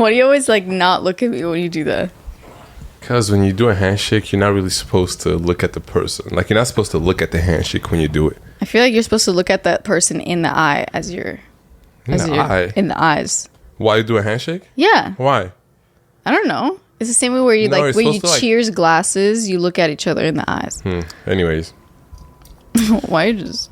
Why do you always like not look at me when you do that? Because when you do a handshake, you're not really supposed to look at the person. Like, you're not supposed to look at the handshake when you do it. I feel like you're supposed to look at that person in the eye as you're... In the eyes. Why you do a handshake? Yeah. Why? I don't know. It's the same way where you when you cheers glasses, you look at each other in the eyes. Anyways. Why you just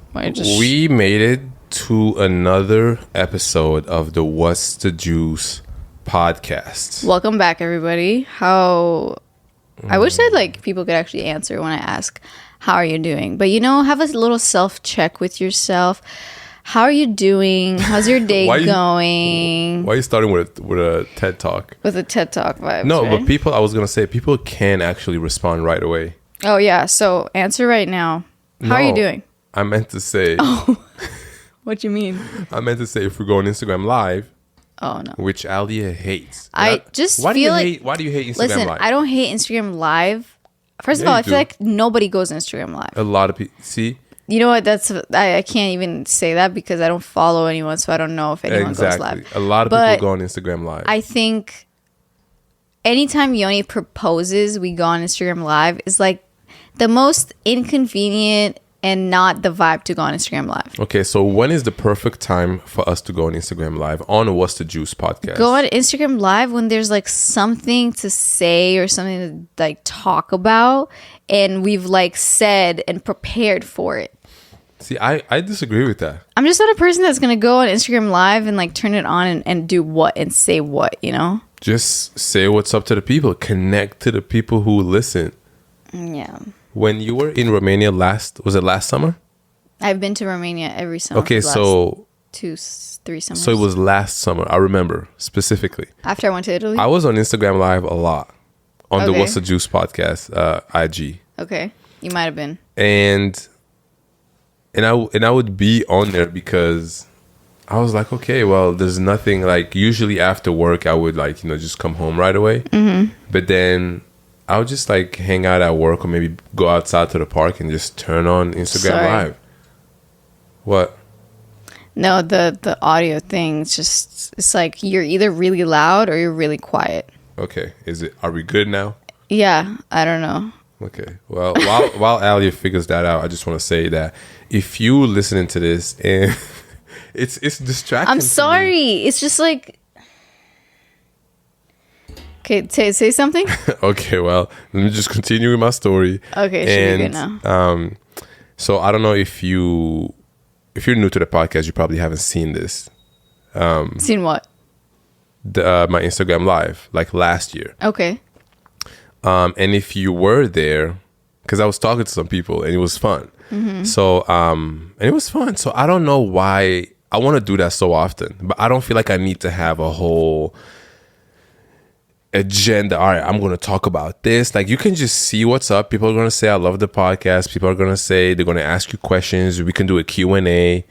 We made it to another episode of the What's the Juice podcast. Welcome back, everybody. I wish that like people could actually answer when I ask, how are you doing? But have a little self-check with yourself. How are you doing? How's your day going? Why are you starting with a TED Talk? With a TED Talk vibe. No, right? But I was going to say, people can actually respond right away. Oh, yeah. So answer right now. How are you doing? I meant to say... Oh, what you mean? I meant to say if we go on Instagram Live... Oh, no. Which Alia hates. Why do you hate Instagram Live? I don't hate Instagram Live. First of all, I feel like nobody goes Instagram Live. A lot of people... See... You know what? I can't even say that because I don't follow anyone, so I don't know if anyone goes live. A lot of people go on Instagram Live. I think anytime Yoni proposes, we go on Instagram Live is like the most inconvenient and not the vibe to go on Instagram Live. Okay, so when is the perfect time for us to go on Instagram Live on What's the Juice podcast? Go on Instagram Live when there's like something to say or something to like talk about, and we've like said and prepared for it. See, I disagree with that. I'm just not a person that's going to go on Instagram Live and like turn it on and do what and say what, Just say what's up to the people. Connect to the people who listen. Yeah. When you were in Romania was it last summer? I've been to Romania every summer. Okay, so... 2-3 summers. So it was last summer. I remember specifically. After I went to Italy? I was on Instagram Live a lot. On the What's the Juice podcast, IG. Okay. You might have been. And I would be on there because I was like, okay, well, there's nothing like usually after work I would like, just come home right away. Mm-hmm. But then I would just like hang out at work or maybe go outside to the park and just turn on Instagram Live. What? No, the audio thing, it's like you're either really loud or you're really quiet. Okay. Are we good now? Yeah, I don't know. Okay. Well, while Alia figures that out, I just want to say that if you listening to this and it's distracting. I'm sorry. It's just like, okay, say something. Okay. Well, let me just continue with my story. Okay, should be good now. So I don't know if you're new to the podcast, you probably haven't seen this. Seen what? My Instagram Live, like last year. Okay. And if you were there, because I was talking to some people and it was fun. Mm-hmm. So, and it was fun. So I don't know why I want to do that so often, but I don't feel like I need to have a whole agenda. All right, I'm going to talk about this. Like, you can just see what's up. People are going to say, I love the podcast. People are going to say, they're going to ask you questions. We can do a Q&A.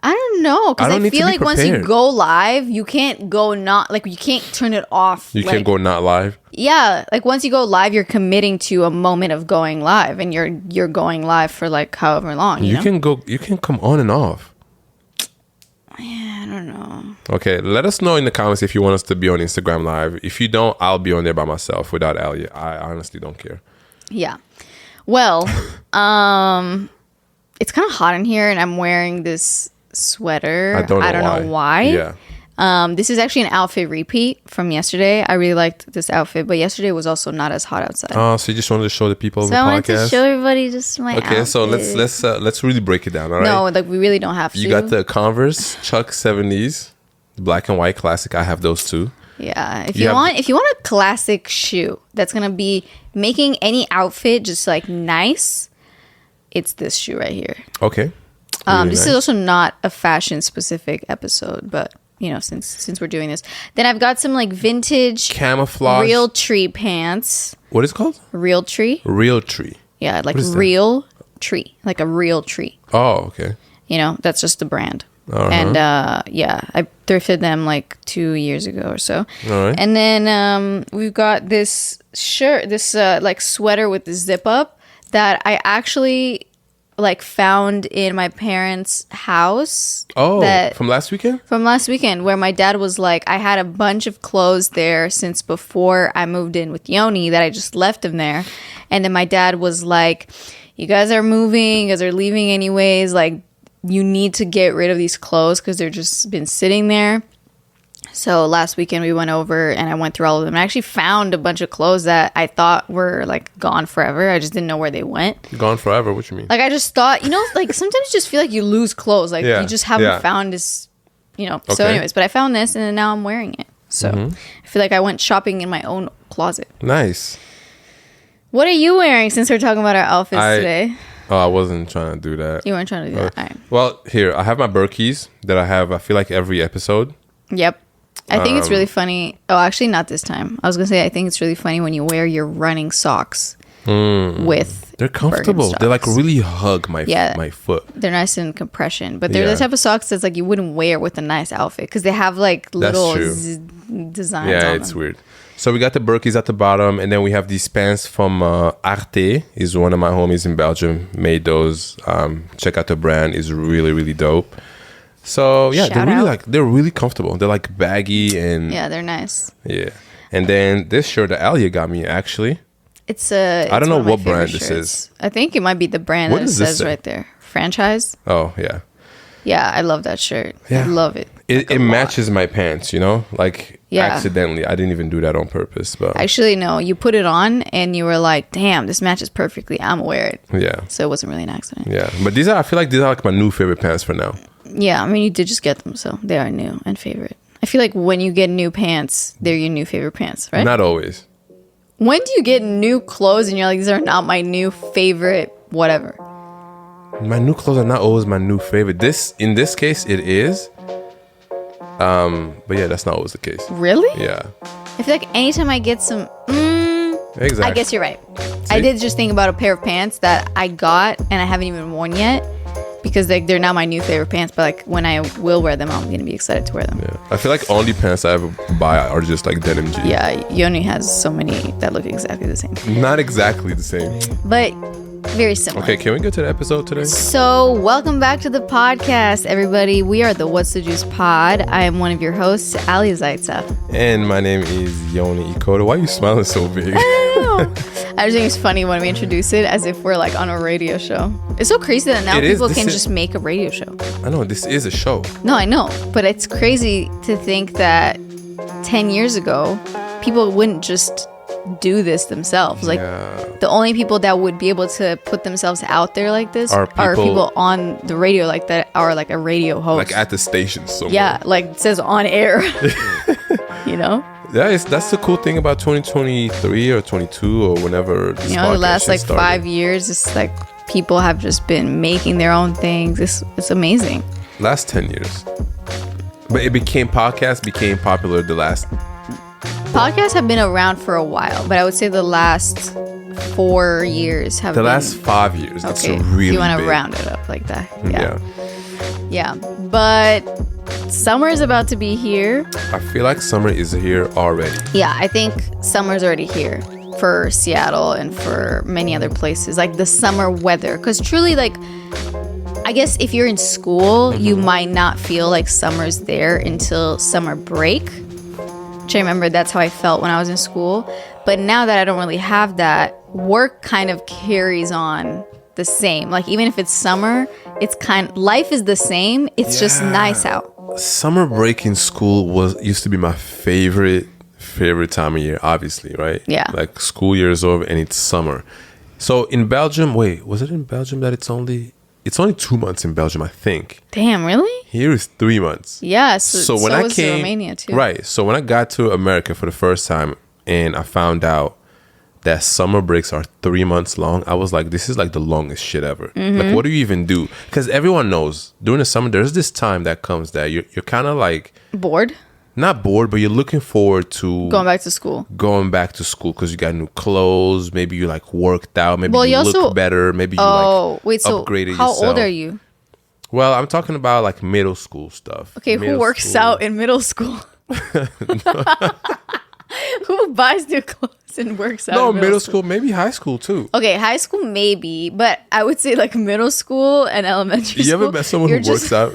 I don't know, because I feel like once you go live, you can't go you can't turn it off. You can't go not live? Yeah, like once you go live, you're committing to a moment of going live, and you're going live for like however long. You can come on and off. Yeah, I don't know. Okay, let us know in the comments if you want us to be on Instagram Live. If you don't, I'll be on there by myself without Alia. I honestly don't care. Yeah. Well, it's kind of hot in here, and I'm wearing this sweater. I don't know why. Yeah. This is actually an outfit repeat from yesterday. I really liked this outfit, but yesterday was also not as hot outside. Oh, so you just wanted to show the people the podcast? So I wanted to show everybody just my outfit. Okay, so let's really break it down, all right? No, like we really don't have to. You got the Converse Chuck 70s, black and white classic. I have those too. Yeah. If you want a classic shoe that's gonna be making any outfit just like nice, it's this shoe right here. Okay. This is also not a fashion specific episode, but since we're doing this, then I've got some like vintage camouflage real tree pants. What is it called? Real tree. Real tree. Yeah, like real tree, like a real tree. Oh, okay. That's just the brand. Uh-huh. And I thrifted them like 2 years ago or so. All right. And then we've got this shirt, this like sweater with the zip up that I actually like found in my parents' house. Oh, from last weekend? From last weekend, where my dad was like, I had a bunch of clothes there since before I moved in with Yoni that I just left him there. And then my dad was like, you guys are moving, you guys are leaving anyways. Like, you need to get rid of these clothes because they're just been sitting there. So last weekend we went over and I went through all of them. I actually found a bunch of clothes that I thought were like gone forever. I just didn't know where they went. Gone forever? What you mean? Like I just thought, like sometimes you just feel like you lose clothes. Like you just haven't found this, So anyways, but I found this and then now I'm wearing it. So I feel like I went shopping in my own closet. Nice. What are you wearing since we're talking about our outfits today? Oh, I wasn't trying to do that. You weren't trying to do that? All right. Well, here, I have my Berkeys that I have, I feel like every episode. Yep. I think it's really funny. Oh, actually, not this time. I was going to say, I think it's really funny when you wear your running socks with They're comfortable. They like really hug my foot. They're nice in compression. But they're the type of socks that's like you wouldn't wear with a nice outfit because they have like little designs on them. It's weird. So we got the Berkeys at the bottom, and then we have these pants from Arte. Is one of my homies in Belgium made those. Check out the brand. It's really, really dope. So yeah, they're really comfortable. They're like baggy and they're nice. Yeah, and then this shirt that Alia got me actually. I don't know what brand this is. I think it might be the brand that it says right there. Franchise. Oh yeah. Yeah, I love that shirt. Yeah. I love it. It matches my pants, like accidentally. I didn't even do that on purpose, but actually no, you put it on and you were like, damn, this matches perfectly. I'm gonna wear it. Yeah. So it wasn't really an accident. Yeah, but I feel like these are like my new favorite pants for now. Yeah, I mean, you did just get them, so they are new and favorite. I feel like when you get new pants, they're your new favorite pants, right? Not always. When do you get new clothes and you're like, these are not my new favorite whatever? My new clothes are not always my new favorite. In this case, it is. But yeah, that's not always the case. Really? Yeah. I feel like anytime I get some... Exactly. I guess you're right. See? I did just think about a pair of pants that I got and I haven't even worn yet. Because they're not my new favorite pants, but like when I will wear them, I'm gonna be excited to wear them. Yeah. I feel like only pants I ever buy are just like denim jeans. Yeah, Yoni has so many that look exactly the same. Not exactly the same, but very similar. Okay, can we go to the episode today? So welcome back to the podcast, everybody. We are the What's the Juice Pod. I am one of your hosts, Ali Zaitsev. And my name is Yoni Ikoda. Why are you smiling so big? I just think it's funny when we introduce it as if we're like on a radio show. It's so crazy that now people can just make a radio show. I know, this is a show. No, I know. But it's crazy to think that 10 years ago, people wouldn't just do this themselves. Like the only people that would be able to put themselves out there like this are people on the radio like that are like a radio host. Like at the station somewhere. Yeah, like it says on air. Yeah, that's the cool thing about 2023 or 22 or whenever this the last like started. 5 years, it's like people have just been making their own things. It's amazing. Last 10 years. But podcasts became popular the last... Podcasts have been around for a while, but I would say the last 4 years have been... The last 5 years. Okay, it's really you want to round it up like that. Yeah. But summer is about to be here. I feel like summer is here already. Yeah, I think summer's already here for Seattle and for many other places. Like the summer weather. Because truly, like, I guess if you're in school, you might not feel like summer's there until summer break. Which I remember that's how I felt when I was in school. But now that I don't really have that, work kind of carries on the same. Like even if it's summer, life is the same. It's just nice out. Summer break in school used to be my favorite time of year, obviously, right? Yeah. Like school year is over and it's summer. So in Belgium, was it in Belgium that it's only 2 months in Belgium, I think. Damn, really? Here is 3 months. Yeah, so when I came, Romania too. Right. So when I got to America for the first time and I found out that summer breaks are 3 months long, I was like, this is like the longest shit ever. Mm-hmm. Like, what do you even do? Because everyone knows during the summer, there's this time that comes that you're kind of like... Bored? Not bored, but you're looking forward to... Going back to school because you got new clothes. Maybe you like worked out. Maybe you look better. Maybe you upgraded yourself. How old are you? Well, I'm talking about like middle school stuff. Okay, who works out in middle school? Who buys new clothes and works out? No, in middle school, maybe high school too. Okay, high school maybe, but I would say like middle school and elementary school. You ever met someone who works out?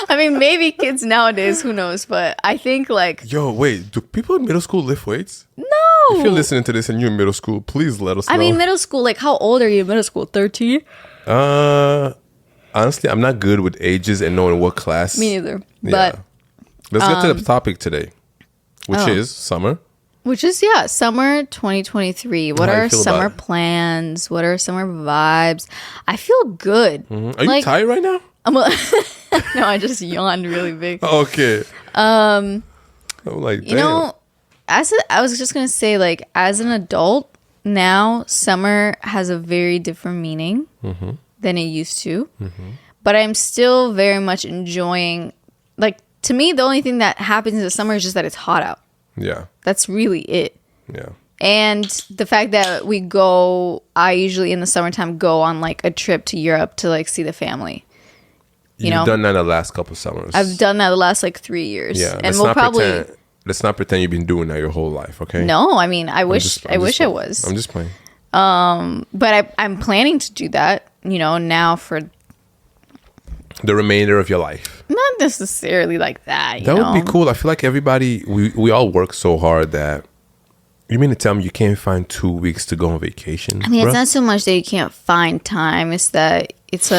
I mean, maybe kids nowadays, who knows? But I think like... Yo, wait, do people in middle school lift weights? No! If you're listening to this and you're in middle school, please let us know. I mean, middle school, like how old are you in middle school? 13? Honestly, I'm not good with ages and knowing what class. Me neither. But let's get to the topic today, which is summer. Which is, summer 2023. What How you are feel summer about it? plans? What are summer vibes? I feel good. Are you tired right now? No, I just yawned really big. Okay. I'm like, damn. You know, I was just going to say, like, as an adult, now summer has a very different meaning than it used to. But I'm still very much enjoying, like, to me, the only thing that happens in the summer is just that it's hot out. Yeah. That's really it. Yeah. And the fact that I usually in the summertime go on like a trip to Europe to like see the family. You've done that the last couple summers. I've done that the last like 3 years. Yeah. And we'll probably... Let's not pretend you've been doing that your whole life, okay? No, I mean, I wish I was. I'm just playing. But I'm planning to do that, now for... The remainder of your life. Not necessarily like that, That would be cool. I feel like everybody, we all work so hard that... You mean to tell me you can't find 2 weeks to go on vacation? I mean, it's not so much that you can't find time. It's that it's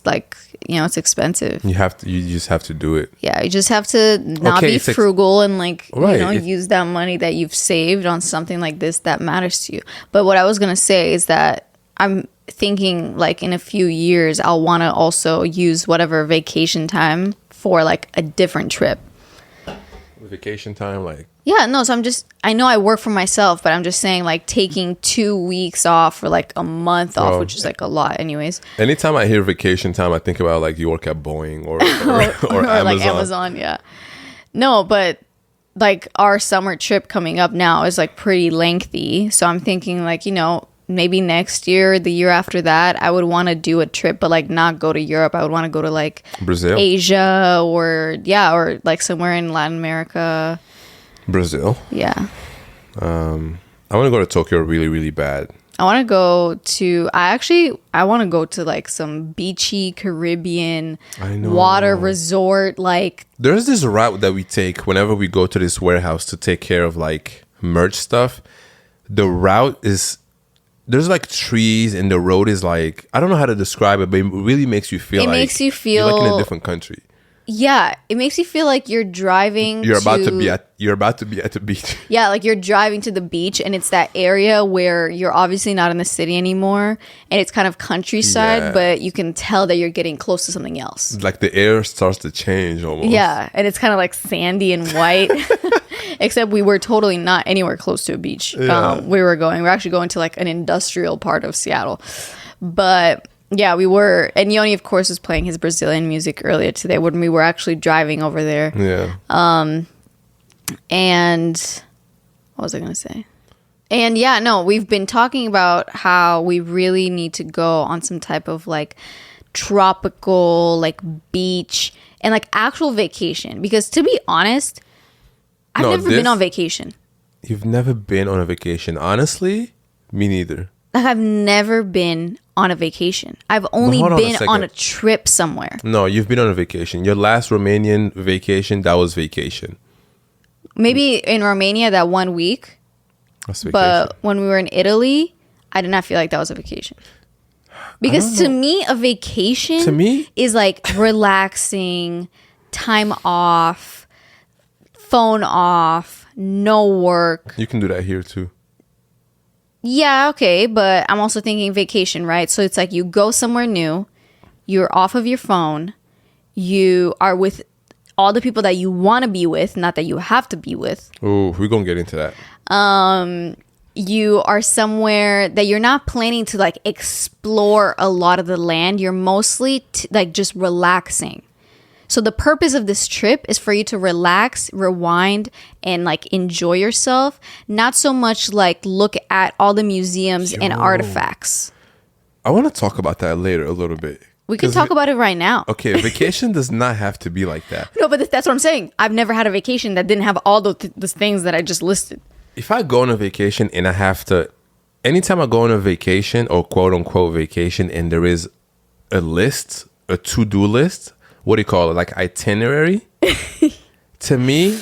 like, it's expensive. You just have to do it. Yeah, you just have to not be frugal and like, use that money that you've saved on something like this that matters to you. But what I was going to say is that I'm thinking like in a few years, I'll want to also use whatever vacation time for like a different trip. Vacation time, like... Yeah, no, so I know I work for myself, but I'm just saying like taking 2 weeks off or like a month off, which is like a lot anyways. Anytime I hear vacation time, I think about like you work at Boeing or Amazon. Like Amazon, yeah. No, but like our summer trip coming up now is like pretty lengthy. So I'm thinking like, maybe next year, the year after that, I would want to do a trip, but like not go to Europe. I would want to go to like Brazil, Asia, or like somewhere in Latin America. Brazil. Yeah. I want to go to Tokyo really, really bad. I want to go to like some beachy Caribbean water resort. Like there's this route that we take whenever we go to this warehouse to take care of like merch stuff. The route is... There's like trees and the road is like... I don't know how to describe it, but it really makes you feel you're like in a different country. Yeah, it makes you feel like you're driving You're about to be at the beach. Yeah, like you're driving to the beach and it's that area where you're obviously not in the city anymore and it's kind of countryside, but you can tell that you're getting close to something else. Like the air starts to change almost. Yeah, and it's kind of like sandy and white. Except we were totally not anywhere close to a beach. Yeah. We're actually going to like an industrial part of Seattle. But yeah, we were, and Yoni of course was playing his Brazilian music earlier today when we were actually driving over there. Yeah. And what was I going to say? And yeah, no, we've been talking about how we really need to go on some type of like tropical, like beach and like actual vacation. Because to be honest, I've never been on vacation. You've never been on a vacation? Honestly, me neither. Like I've never been on a vacation. I've only been on a trip somewhere. No, you've been on a vacation. Your last Romanian vacation, that was vacation. Maybe in Romania that 1 week. That's vacation. But when we were in Italy, I did not feel like that was a vacation. Because to me, a vacation is like relaxing, time off, phone off, no work. You can do that here too. Yeah, okay, but I'm also thinking vacation, right? So it's like you go somewhere new, you're off of your phone, you are with all the people that you want to be with, not that you have to be with. Oh, we're going to get into that. You are somewhere that you're not planning to like explore a lot of the land. You're mostly like just relaxing. So the purpose of this trip is for you to relax, rewind, and like enjoy yourself. Not so much like look at all the museums and artifacts. I want to talk about that later a little bit. We can talk about it right now. Okay, vacation does not have to be like that. No, but that's what I'm saying. I've never had a vacation that didn't have all the things that I just listed. If I go on a vacation and I have to, anytime I go on a vacation or quote unquote vacation and there is a list, a to-do list, what do you call it? Like itinerary? To me,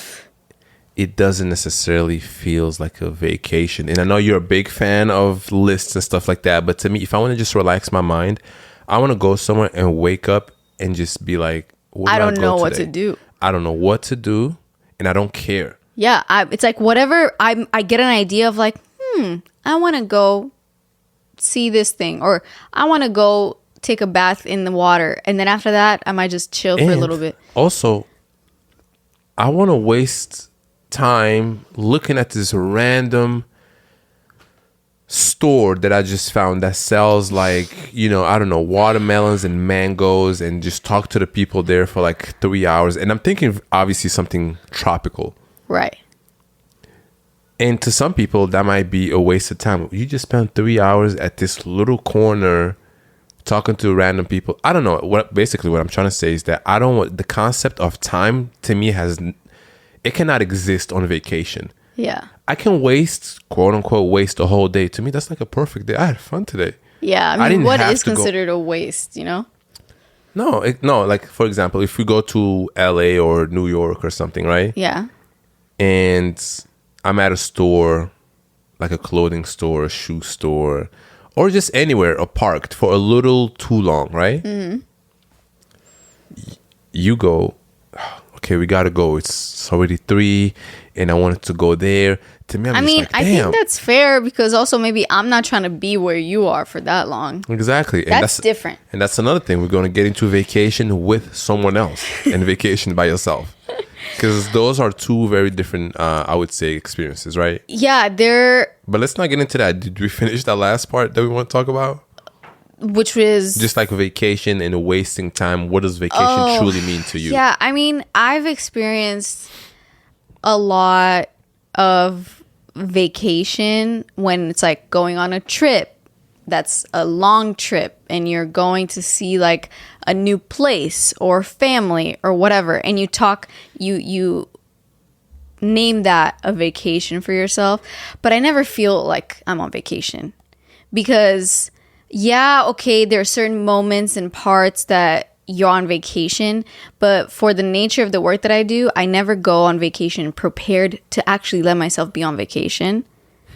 it doesn't necessarily feels like a vacation. And I know you're a big fan of lists and stuff like that, but to me, if I want to just relax my mind, I want to go somewhere and wake up and just be like, I don't know what to do. I don't know what to do, and I don't care. Yeah, it's like whatever I get an idea of like, I want to go see this thing, or I want to go take a bath in the water, and then after that, I might just chill for a little bit. Also, I want to waste time looking at this random store that I just found that sells like, you know, I don't know, watermelons and mangoes, and just talk to the people there for like 3 hours. And I'm thinking obviously something tropical. Right. And to some people that might be a waste of time. You just spent 3 hours at this little corner talking to random people. I don't know. What I'm trying to say is that I don't want the concept of time to me it cannot exist on vacation. Yeah. I can quote unquote waste a whole day. To me, that's like a perfect day. I had fun today. Yeah. I mean, what is considered a waste, you know? No, like for example, if we go to LA or New York or something, right? Yeah. And I'm at a store, like a clothing store, a shoe store, or just anywhere, or parked for a little too long, right? Mm-hmm. You go, okay, we gotta go. It's already 3, and I wanted to go there. To me, I think that's fair, because also maybe I'm not trying to be where you are for that long. Exactly. And that's different. And that's another thing. We're going to get into vacation with someone else and vacation by yourself. Because those are two very different, I would say, experiences, right? Yeah, But let's not get into that. Did we finish that last part that we want to talk about? Which was just like a vacation and wasting time. What does vacation truly mean to you? Yeah, I mean, I've experienced a lot of vacation when it's like going on a trip that's a long trip and you're going to see like a new place or family or whatever, and you name that a vacation for yourself. But I never feel like I'm on vacation, because yeah, okay, there are certain moments and parts that you're on vacation, but for the nature of the work that I do, I never go on vacation prepared to actually let myself be on vacation.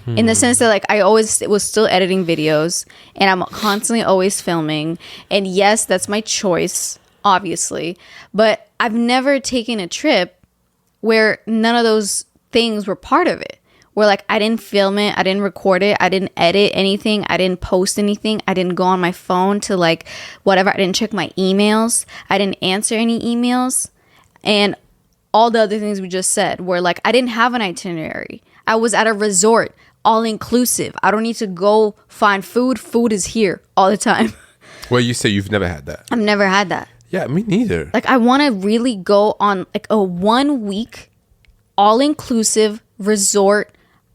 In the sense that like I always was still editing videos, and I'm constantly always filming, and yes, that's my choice, obviously, but I've never taken a trip where none of those things were part of it. Where like I didn't film it, I didn't record it, I didn't edit anything, I didn't post anything, I didn't go on my phone to like whatever, I didn't check my emails, I didn't answer any emails, and all the other things we just said, where like I didn't have an itinerary. I was at a resort, all inclusive. I don't need to go find food. Food is here all the time. Well, you say you've never had that. I've never had that. Yeah, me neither. Like I want to really go on like a 1 week all inclusive resort.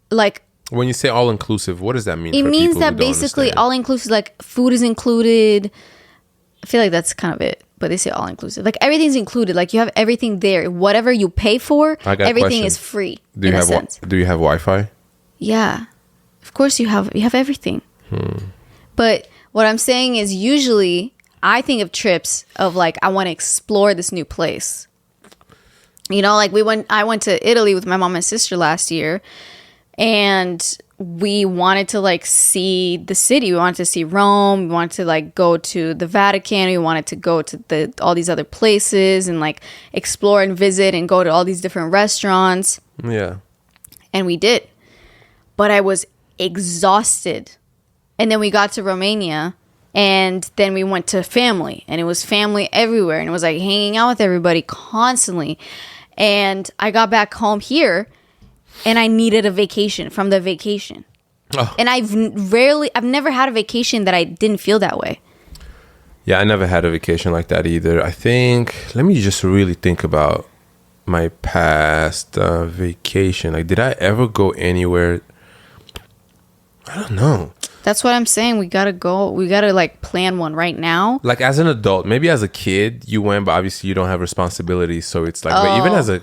Like when you say all inclusive, what does that mean? It means that basically all inclusive, like food is included. I feel like that's kind of it, but they say all inclusive. Like everything's included. Like you have everything there. Whatever you pay for, everything is free. Do you have Wi-Fi? Yeah, of course you have everything. But what I'm saying is, usually I think of trips of like I want to explore this new place. You know, like I went to Italy with my mom and sister last year, and we wanted to like see the city. We wanted to see Rome. We wanted to like go to the Vatican. We wanted to go to all these other places and like explore and visit and go to all these different restaurants. Yeah. And we did. But I was exhausted. And then we got to Romania, and then we went to family, and it was family everywhere, and it was like hanging out with everybody constantly. And I got back home here, and I needed a vacation from the vacation. Oh. And I've never had a vacation that I didn't feel that way. Yeah, I never had a vacation like that either. I think, let me just really think about my past vacation. Like, did I ever go anywhere? I don't know. That's what I'm saying. We gotta go. We gotta like plan one right now. Like as an adult, maybe as a kid you went, but obviously you don't have responsibilities. So it's like, but even as a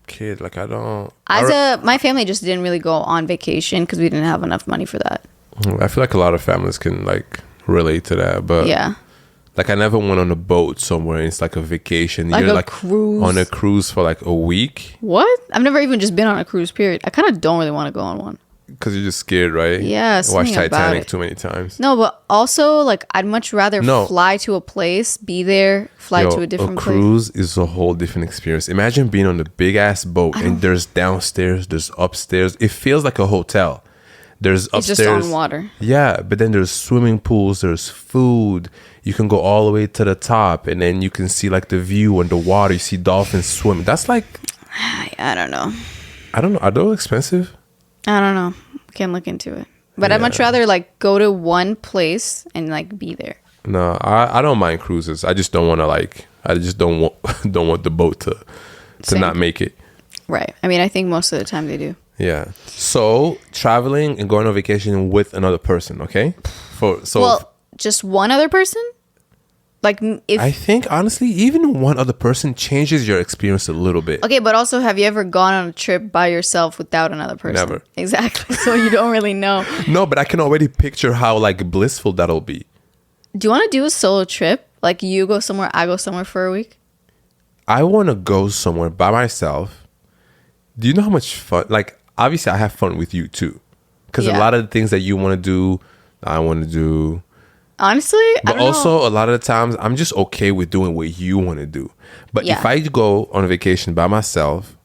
kid, like my family just didn't really go on vacation because we didn't have enough money for that. I feel like a lot of families can like relate to that, but yeah. Like I never went on a boat somewhere. It's like a vacation. Like You're a like cruise. on a cruise for like a week. What? I've never even just been on a cruise, period. I kind of don't really want to go on one. Because you're just scared, right? Yeah. Watch Titanic too many times. No, but also like I'd much rather fly to a place, be there, fly to a different place. A cruise is a whole different experience. Imagine being on a big ass boat and there's downstairs, there's upstairs. It feels like a hotel. There's upstairs. It's just on water. Yeah, but then there's swimming pools, there's food. You can go all the way to the top and then you can see like the view on the water. You see dolphins swimming. That's like... I don't know. Are those expensive? I don't know. Can't look into it. But I'd much rather like go to one place and like be there. No, I don't mind cruises. I just don't want to like... I just don't want the boat to not make it. Right. I mean, I think most of the time they do. Yeah. So traveling and going on vacation with another person, okay? Well, just one other person? Like if I think honestly, even one other person changes your experience a little bit. Okay, but also have you ever gone on a trip by yourself without another person? Never. Exactly. So you don't really know. No, but I can already picture how like blissful that'll be. Do you want to do a solo trip? Like you go somewhere, I go somewhere for a week? I want to go somewhere by myself. Do you know how much fun? Like obviously I have fun with you too. Because a lot of the things that you want to do, I want to do. Honestly, but also a lot of the times I'm just okay with doing what you want to do. But if I go on a vacation by myself,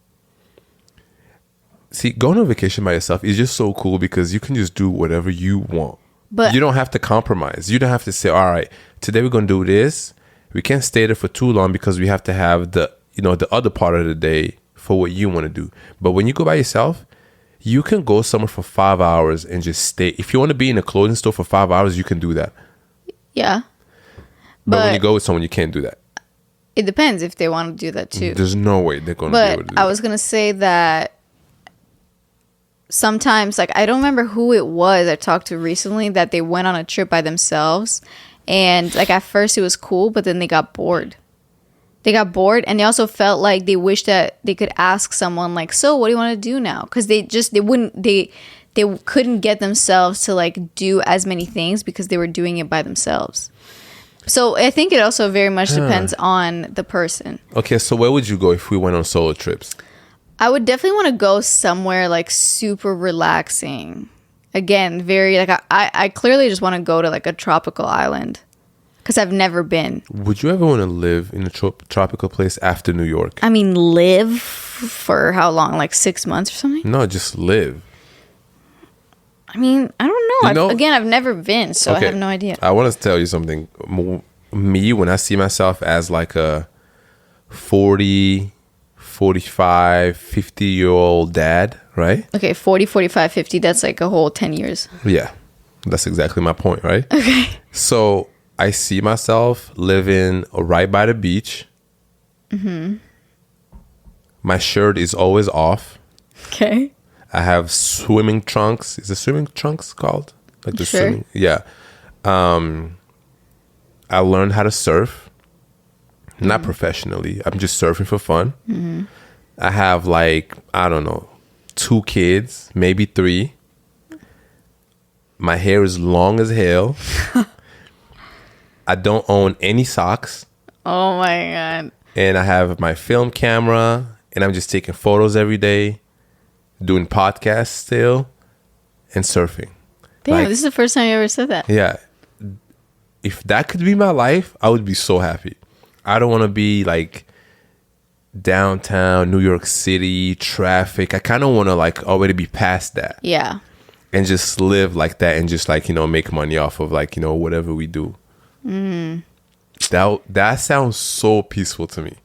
see, going on a vacation by yourself is just so cool because you can just do whatever you want. But you don't have to compromise. You don't have to say, all right, today we're going to do this. We can't stay there for too long because we have to have the other part of the day for what you want to do. But when you go by yourself, you can go somewhere for 5 hours and just stay. If you want to be in a clothing store for 5 hours, you can do that. Yeah. But when you go with someone, you can't do that. It depends if they want to do that too. There's no way they're going to be able to do that. But I was going to say that sometimes, like, I don't remember who it was I talked to recently that they went on a trip by themselves. And, like, at first it was cool, but then they got bored. They got bored, and they also felt like they wished that they could ask someone, like, so what do you want to do now? Because they couldn't get themselves to like do as many things because they were doing it by themselves. So I think it also very much depends on the person. Okay, so where would you go if we went on solo trips? I would definitely want to go somewhere like super relaxing. Again, very like I clearly just want to go to like a tropical island because I've never been. Would you ever want to live in a tropical place after New York? I mean, live for how long? Like 6 months or something? No, just live. I mean, I don't know. I've never been, so I have no idea. I want to tell you something. Me, when I see myself as like a 40, 45, 50-year-old dad, right? Okay, 40, 45, 50, that's like a whole 10 years. Yeah, that's exactly my point, right? Okay. So I see myself living right by the beach. Mm-hmm. My shirt is always off. Okay. I have swimming trunks. Is the swimming trunks called? Like the swimming? Yeah. I learned how to surf. Not professionally. I'm just surfing for fun. Mm-hmm. I have like, I don't know, 2 kids, maybe 3. My hair is long as hell. I don't own any socks. Oh my God. And I have my film camera and I'm just taking photos every day. Doing podcasts still and surfing. Damn, like, this is the first time you ever said that. Yeah. If that could be my life, I would be so happy. I don't want to be like downtown New York City traffic. I kind of want to like already be past that. Yeah. And just live like that and just like, make money off of like, whatever we do. Mm. That sounds so peaceful to me.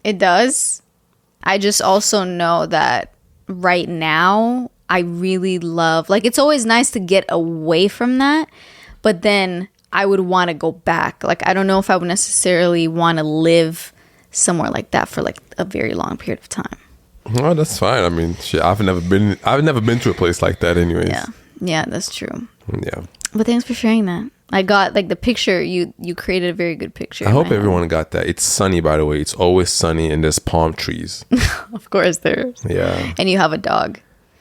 It does. I just also know that right now I really love, like, it's always nice to get away from that, but then I would want to go back. Like, I don't know if I would necessarily want to live somewhere like that for like a very long period of time. Oh, that's fine. I mean, shit, I've never been to a place like that anyways. Yeah, that's true. Yeah. But thanks for sharing that. I got like the picture. You created a very good picture. I hope everyone got that. It's sunny, by the way. It's always sunny, and there's palm trees. Of course there's. Yeah. And you have a dog.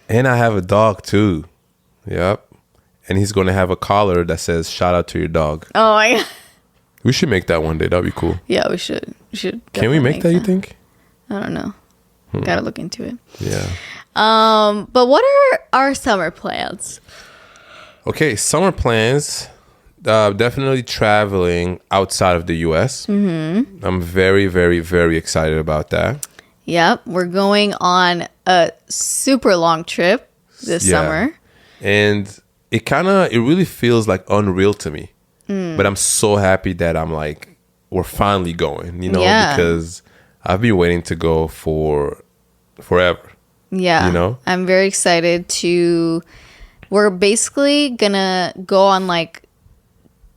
And I have a dog too. Yep. And he's going to have a collar that says "Shout out to your dog." Oh my god. We should make that one day. That'd be cool. Yeah, we should. We should. Can we make that? You think? I don't know. Gotta look into it. Yeah. But what are our summer plans? Okay, summer plans. Definitely traveling outside of the U.S. Mm-hmm. I'm very, very, very excited about that. Yep, we're going on a super long trip this summer. And it really feels like unreal to me. But I'm so happy that we're finally going, because I've been waiting to go for forever. Yeah. I'm very excited we're basically gonna go on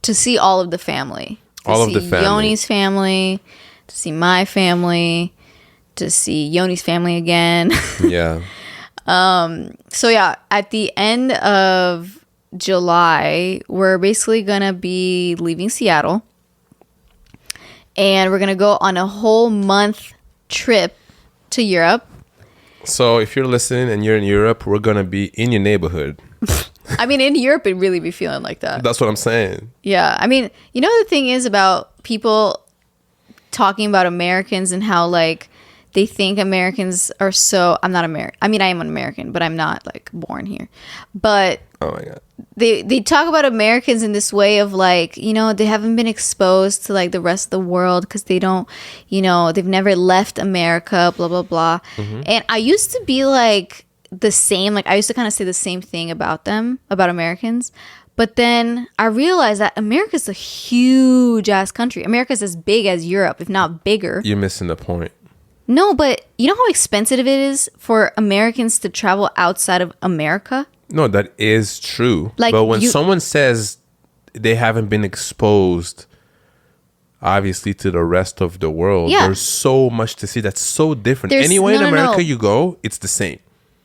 to see all of the family. To see Yoni's family, to see my family, to see Yoni's family again. Yeah. So yeah, at the end of July, we're basically gonna be leaving Seattle. And we're gonna go on a whole month trip to Europe. So if you're listening and you're in Europe, we're gonna be in your neighborhood. I mean, in Europe, it really be feeling like that. That's what I'm saying. Yeah. I mean, the thing is about people talking about Americans and how, they think Americans are so... I'm not American. I mean, I am an American, but I'm not, born here. But... Oh, my God. They talk about Americans in this way of, they haven't been exposed to, the rest of the world because they don't... they've never left America, blah, blah, blah. Mm-hmm. And I used to be, the same, I used to kind of say the same thing about Americans, but then I realized that America's a huge ass country. America's as big as Europe, if not bigger. You're missing the point. No, but you know how expensive it is for Americans to travel outside of America? No, that is true. But when someone says they haven't been exposed, obviously, to the rest of the world, there's so much to see that's so different. Anywhere in America you go, it's the same.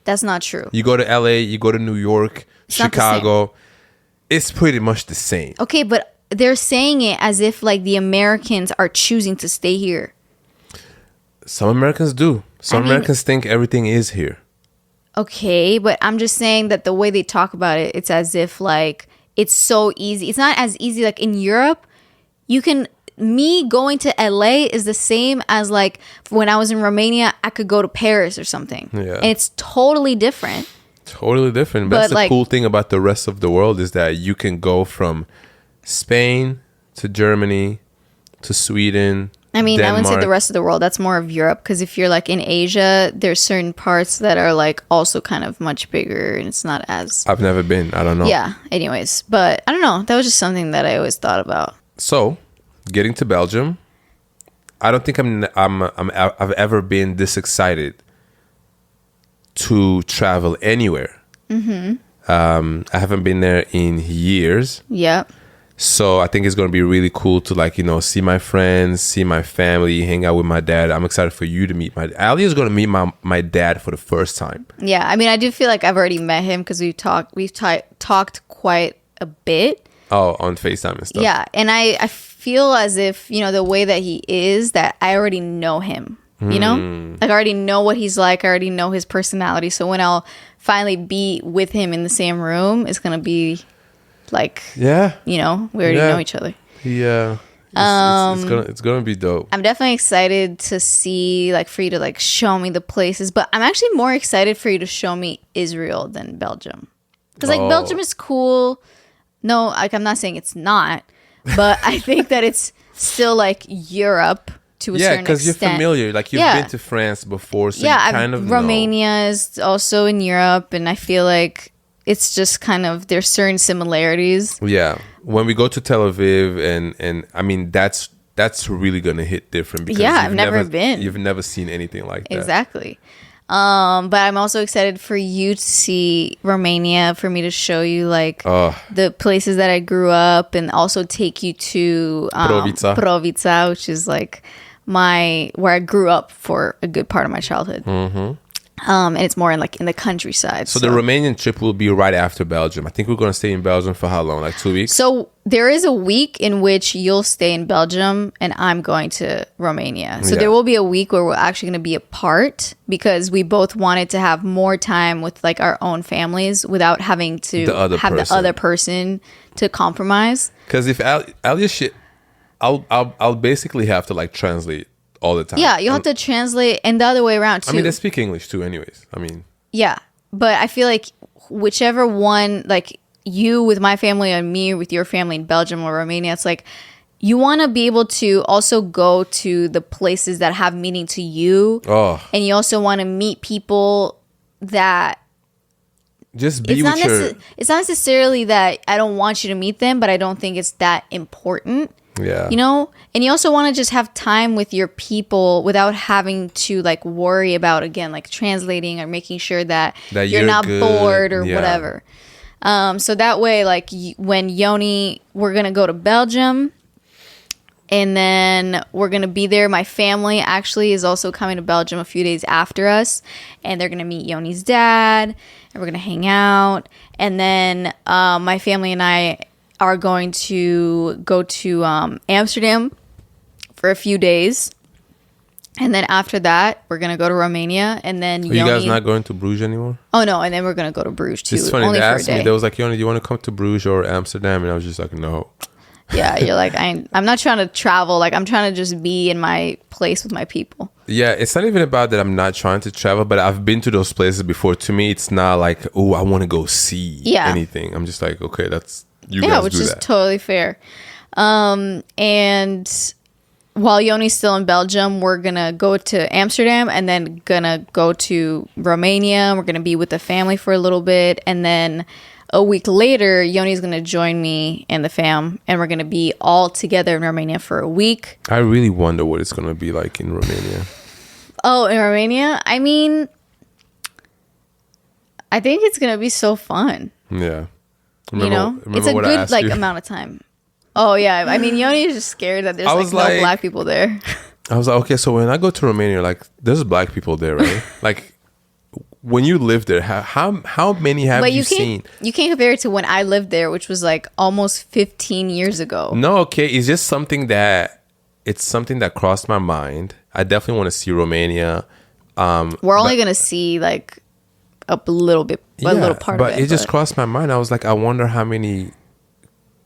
That's not true. You go to LA, you go to New York, Chicago, it's pretty much the same. Okay, but they're saying it as if the Americans are choosing to stay here. Some Americans do. Americans think everything is here. Okay, but I'm just saying that the way they talk about it, it's as if it's so easy. It's not as easy in Europe. Me going to LA is the same as when I was in Romania, I could go to Paris or something. Yeah. And it's totally different. Totally different. But that's the cool thing about the rest of the world is that you can go from Spain to Germany to Sweden. I mean, Denmark. I wouldn't say the rest of the world. That's more of Europe. Because if you're in Asia, there's certain parts that are also kind of much bigger and it's not as... I've never been. I don't know. Yeah. Anyways. But I don't know. That was just something that I always thought about. So... getting to Belgium, I don't think I've ever been this excited to travel anywhere. Mm-hmm. I haven't been there in years. Yep. So I think it's going to be really cool to see my friends, see my family, hang out with my dad. I'm excited for you to meet Ali is going to meet my dad for the first time. Yeah, I mean, I do feel like I've already met him because we've talked quite a bit. Oh, on FaceTime and stuff. Yeah, and I feel as if, the way that he is, that I already know him, I already know what he's like. I already know his personality. So when I'll finally be with him in the same room, it's going to be yeah, we already know each other. Yeah. It's gonna be dope. I'm definitely excited to see, for you to show me the places, but I'm actually more excited for you to show me Israel than Belgium. Because Belgium is cool. No, I'm not saying it's not, but I think that it's still Europe to a certain extent. Yeah, because you're familiar. You've been to France before, so you kind of know. Romania is also in Europe, and I feel it's just kind of, there's certain similarities. Yeah. When we go to Tel Aviv, and I mean, that's really going to hit different. Because I've never been. You've never seen anything like that. Exactly. But I'm also excited for you to see Romania, for me to show you the places that I grew up, and also take you to Provița, which is where I grew up for a good part of my childhood. Mm-hmm. And it's more in the countryside. So the Romanian trip will be right after Belgium. I think we're going to stay in Belgium for how long? Like 2 weeks? So there is a week in which you'll stay in Belgium and I'm going to Romania. So there will be a week where we're actually going to be apart because we both wanted to have more time with like our own families without having to have the other person to compromise. Because if I'll basically have to like translate all the time. Yeah, you'll have to translate, and the other way around too. I mean, they speak English too anyways. I mean, yeah, but I feel like whichever one, like you with my family and me with your family in Belgium or Romania, it's like you want to be able to also go to the places that have meaning to you. And you also want to meet people that just be with your... It's not necessarily that I don't want you to meet them, but I don't think it's that important. Yeah. You know? And you also want to just have time with your people without having to like worry about, again, like translating or making sure that you're not good. Bored or whatever. So that way, like when Yoni, we're going to go to Belgium and then we're going to be there. My family actually is also coming to Belgium a few days after us, and they're going to meet Yoni's dad and we're going to hang out. And then my family and I are going to go to Amsterdam for a few days. And then after that, we're going to go to Romania. And then Are you guys not going to Bruges anymore? Oh, no. And then we're going to go to Bruges, too. It's funny. Only they asked me, they was like, Yoni, do you want to come to Bruges or Amsterdam? And I was just like, no. Yeah, you're like, I'm not trying to travel. Like, I'm trying to just be in my place with my people. Yeah, it's not even about that I'm not trying to travel, but I've been to those places before. To me, it's not like, oh, I want to go see anything. I'm just like, okay, that's... which is totally fair. And while Yoni's still in Belgium, we're gonna go to Amsterdam and then gonna go to Romania. We're gonna be with the family for a little bit, and then a week later, Yoni's gonna join me and the fam, and we're gonna be all together in Romania for a week. I really wonder what it's gonna be like in Romania. Oh, in Romania? I mean, I think it's gonna be so fun. Yeah. Remember it's a good like amount of time. Oh yeah, I mean Yoni is just scared that there's like no black people there. I was like, okay, so when I go to Romania, like there's black people there, right? Like when you live there, how many have you seen? You can't compare it to when I lived there, which was like almost 15 years ago. No, okay, it's just something that crossed my mind. I definitely want to see Romania. We're only gonna see like a little bit, a little part of it. But it just crossed my mind. I was like, I wonder how many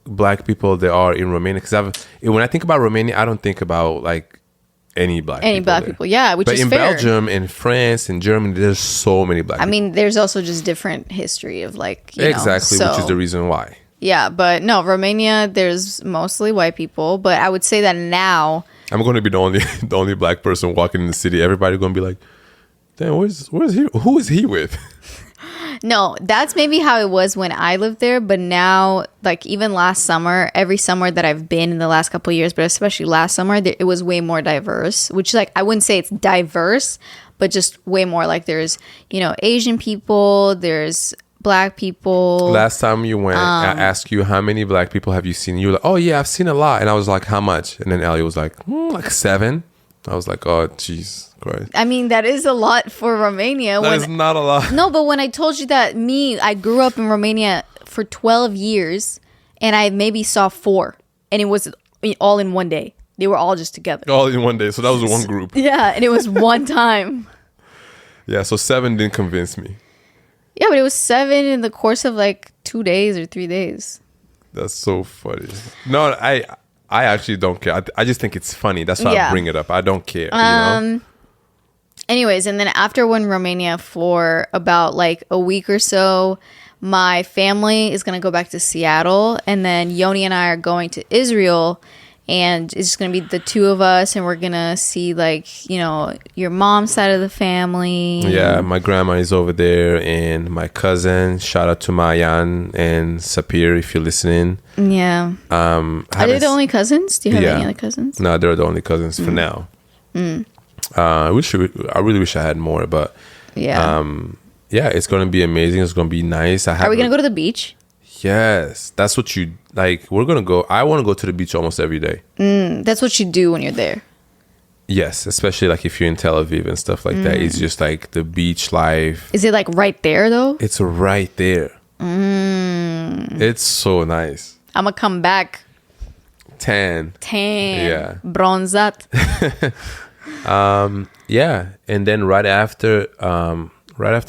black people there are in Romania. Because when I think about Romania, I don't think about like any black people. Yeah, which is fair. But in Belgium, in France, in Germany, there's so many black people. I mean, there's also just different history of like, exactly, which is the reason why. Yeah, but no, Romania, there's mostly white people. But I would say that now... I'm going to be the only black person walking in the city. Everybody's going to be like, damn, where's he? Who is he with? No, that's maybe how it was when I lived there. But now, like even last summer, every summer that I've been in the last couple of years, but especially last summer, it was way more diverse. Which like I wouldn't say it's diverse, but just way more. Like there's Asian people, there's black people. Last time you went, I asked you how many black people have you seen. You were like, oh yeah, I've seen a lot. And I was like, how much? And then Ellie was like, like 7. I was like, oh jeez. Christ. I mean, that is a lot for Romania. That is not a lot. No, but when I told you that I grew up in Romania for 12 years and I maybe saw 4 and it was all in one day. They were all just together. All in one day. So that was one group. Yeah, and it was one time. Yeah, so 7 didn't convince me. Yeah, but it was 7 in the course of like 2 days or 3 days. That's so funny. No, I actually don't care. I just think it's funny. That's why I bring it up. I don't care. Anyways, and then after we're in Romania for about like a week or so, my family is going to go back to Seattle. And then Yoni and I are going to Israel. And it's just going to be the two of us. And we're going to see like, your mom's side of the family. Yeah, my grandma is over there. And my cousin. Shout out to Mayan and Sapir if you're listening. Yeah. Are they the only cousins? Do you have any other cousins? No, they're the only cousins for now. I really wish I had more, but yeah, it's gonna be amazing. It's gonna be nice. Are we gonna go to the beach? Yes, that's what you like. We're gonna go. I want to go to the beach almost every day. That's what you do when you're there. Yes, especially like if you're in Tel Aviv and stuff like that. It's just like the beach life. Is it like right there though? It's right there. It's so nice. I'm gonna come back Tan. Yeah. Bronzat. Yeah, and then right after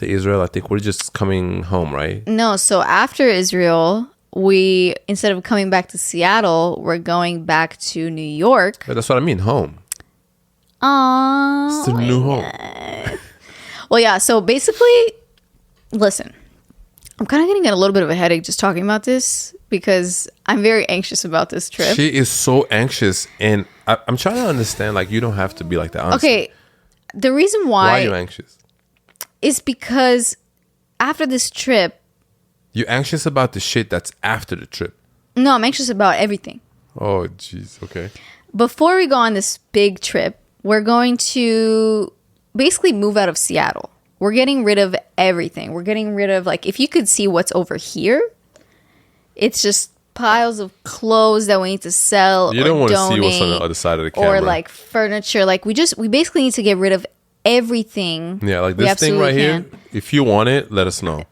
Israel, I think we're just coming home, right? No, so after Israel, we, instead of coming back to Seattle, we're going back to New York. But that's what I mean, home. Oh, It's the new home. well, yeah. So basically, listen, I'm kind of getting a little bit of a headache just talking about this because I'm very anxious about this trip. She is so anxious, and I'm trying to understand. Like, you don't have to be like that. Honestly. Okay, the reason Why are you anxious? is because after this trip, You're anxious about the shit that's after the trip. no, I'm anxious about everything. Oh, jeez. Okay. Before we go on this big trip, we're going to basically move out of Seattle. We're getting rid of everything. We're getting rid of, like, if you could see what's over here, it's just piles of clothes that we need to sell. You don't want to see what's on the other side of the camera. Or like furniture. Like we basically need to get rid of everything. Yeah, like this thing right here. If you want it, let us know.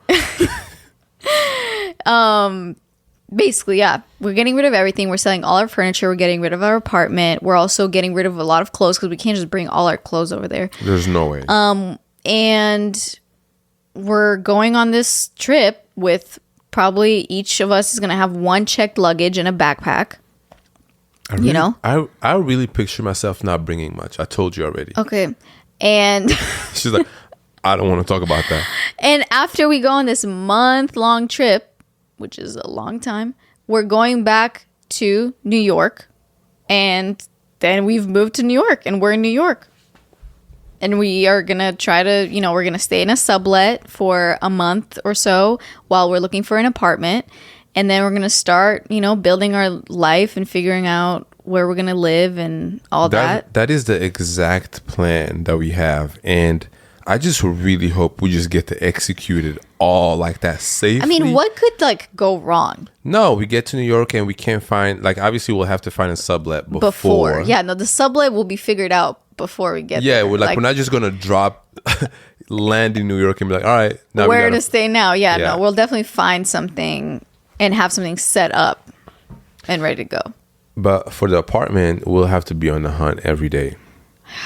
Basically, yeah. We're getting rid of everything. We're selling all our furniture. We're getting rid of our apartment. We're also getting rid of a lot of clothes because we can't just bring all our clothes over there. There's no way. And we're going on this trip with probably each of us is going to have one checked luggage and a backpack. I really picture myself not bringing much. I told you already. Okay. And she's like, I don't want to talk about that. And after we go on this month-long trip, which is a long time, we're going back to New York. And then we've moved to New York and we're in New York. And we are going to try to, we're going to stay in a sublet for a month or so while we're looking for an apartment. And then we're going to start, building our life and figuring out where we're going to live and all that. That is the exact plan that we have. And I just really hope we just get to execute it all like that safely. I mean, what could go wrong? No, we get to New York and we can't find, obviously we'll have to find a sublet before. Yeah, no, the sublet will be figured out before we get there. Yeah, we're not just going to land in New York and be like, all right. Now where to stay now? Yeah, no, we'll definitely find something and have something set up and ready to go. But for the apartment, we'll have to be on the hunt every day.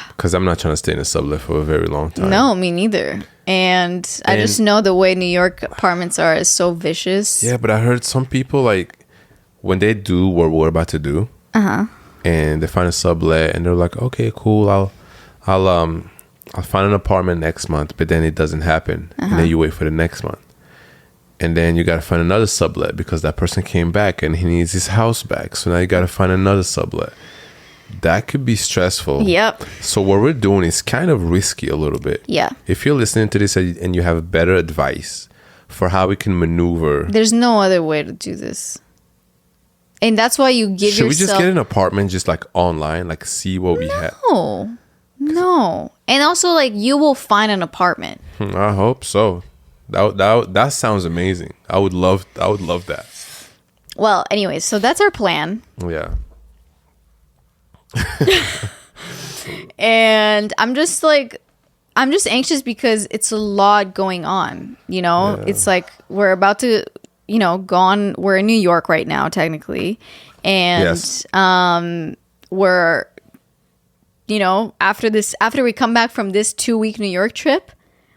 Because I'm not trying to stay in a sublet for a very long time. No, me neither. And I just know the way New York apartments are is so vicious. Yeah, but I heard some people, when they do what we're about to do, and they find a sublet, and they're like, okay, cool, I'll find an apartment next month, but then it doesn't happen. And then you wait for the next month. And then you got to find another sublet because that person came back and he needs his house back. So now you got to find another sublet. That could be stressful. Yep. So what we're doing is kind of risky a little bit. Yeah. If you're listening to this and you have better advice for how we can maneuver. There's no other way to do this. And that's why you give yourself... Should we just get an apartment just online? See what we have? No. And also you will find an apartment. I hope so. That sounds amazing. I would love that. Well, anyways, so that's our plan. Yeah. And I'm just anxious because it's a lot going on, Yeah. It's we're about to, we're in New York right now, technically. And yes. We're, after we come back from this 2-week New York trip,